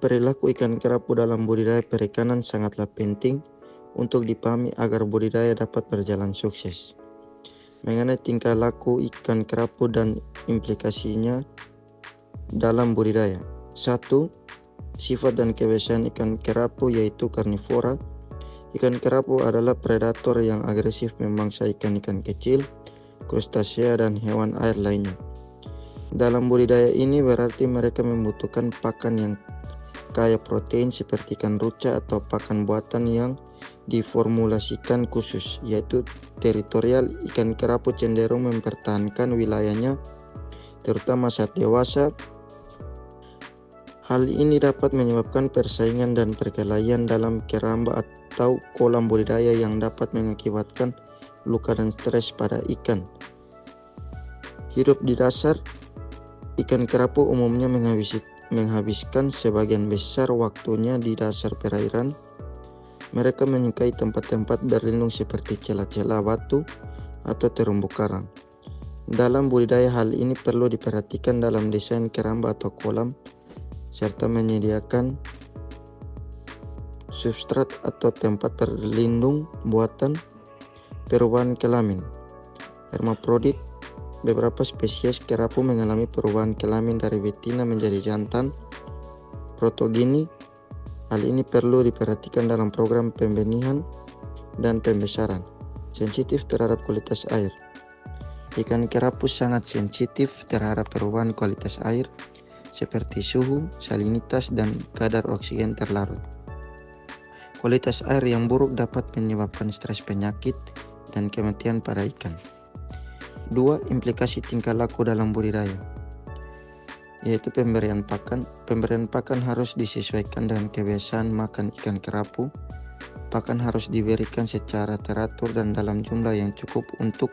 Perilaku ikan kerapu dalam budidaya perikanan sangatlah penting untuk dipahami agar budidaya dapat berjalan sukses. Mengenai tingkah laku ikan kerapu dan implikasinya dalam budidaya. 1. Sifat dan kebiasaan ikan kerapu yaitu karnivora. Ikan kerapu adalah predator yang agresif memangsa ikan-ikan kecil, krustasea, dan hewan air lainnya. Dalam budidaya ini berarti mereka membutuhkan pakan yang kaya protein seperti ikan ruca atau pakan buatan yang diformulasikan khusus, yaitu teritorial. Ikan kerapu cenderung mempertahankan wilayahnya terutama saat dewasa. Hal ini dapat menyebabkan persaingan dan perkelahian dalam keramba atau kolam budidaya yang dapat mengakibatkan luka dan stres pada ikan. Hidup di dasar. Ikan kerapu umumnya menghabiskan sebagian besar waktunya di dasar perairan. Mereka menyukai tempat-tempat berlindung seperti celah-celah batu atau terumbu karang. Dalam budidaya hal ini perlu diperhatikan dalam desain keramba atau kolam, serta menyediakan substrat atau tempat berlindung buatan. Perubahan kelamin. Hermafrodit. Beberapa spesies kerapu mengalami perubahan kelamin dari betina menjadi jantan protogini. Hal ini perlu diperhatikan dalam program pembenihan dan pembesaran. Sensitif terhadap kualitas air. Ikan kerapu sangat sensitif terhadap perubahan kualitas air seperti suhu, salinitas, dan kadar oksigen terlarut. Kualitas air yang buruk dapat menyebabkan stres, penyakit, dan kematian pada ikan. 2. Implikasi tingkah laku dalam budidaya, yaitu pemberian pakan. Pemberian pakan harus disesuaikan dengan kebiasaan makan ikan kerapu. Pakan harus diberikan secara teratur dan dalam jumlah yang cukup untuk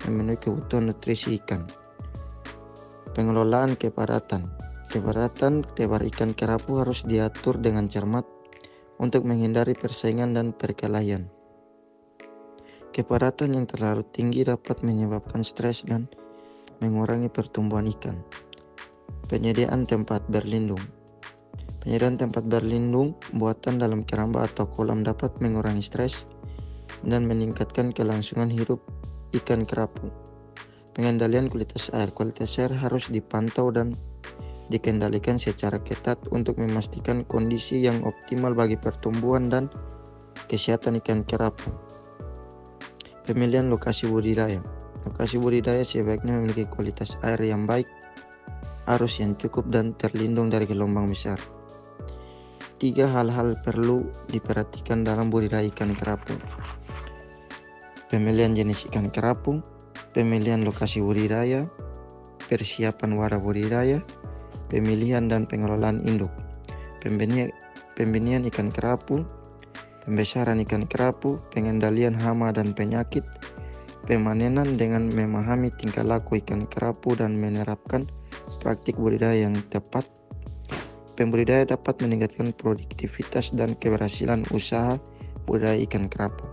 memenuhi kebutuhan nutrisi ikan. Pengelolaan kepadatan. Kepadatan tebar ikan kerapu harus diatur dengan cermat untuk menghindari persaingan dan perkelahian. Kepadatan yang terlalu tinggi dapat menyebabkan stres dan mengurangi pertumbuhan ikan. Penyediaan tempat berlindung. Penyediaan tempat berlindung buatan dalam keramba atau kolam dapat mengurangi stres dan meningkatkan kelangsungan hidup ikan kerapu. Pengendalian kualitas air. Kualitas air harus dipantau dan dikendalikan secara ketat untuk memastikan kondisi yang optimal bagi pertumbuhan dan kesehatan ikan kerapu. Pemilihan lokasi budidaya. Lokasi budidaya sebaiknya memiliki kualitas air yang baik, arus yang cukup, dan terlindung dari gelombang besar. 3 hal-hal perlu diperhatikan dalam budidaya ikan kerapu. Pemilihan jenis ikan kerapu, pemilihan lokasi budidaya, persiapan wadah budidaya, pemilihan dan pengelolaan induk, pembenihan ikan kerapu, pembesaran ikan kerapu, pengendalian hama dan penyakit, pemanenan dengan memahami tingkah laku ikan kerapu dan menerapkan praktik budidaya yang tepat. Pembudidaya dapat meningkatkan produktivitas dan keberhasilan usaha budidaya ikan kerapu.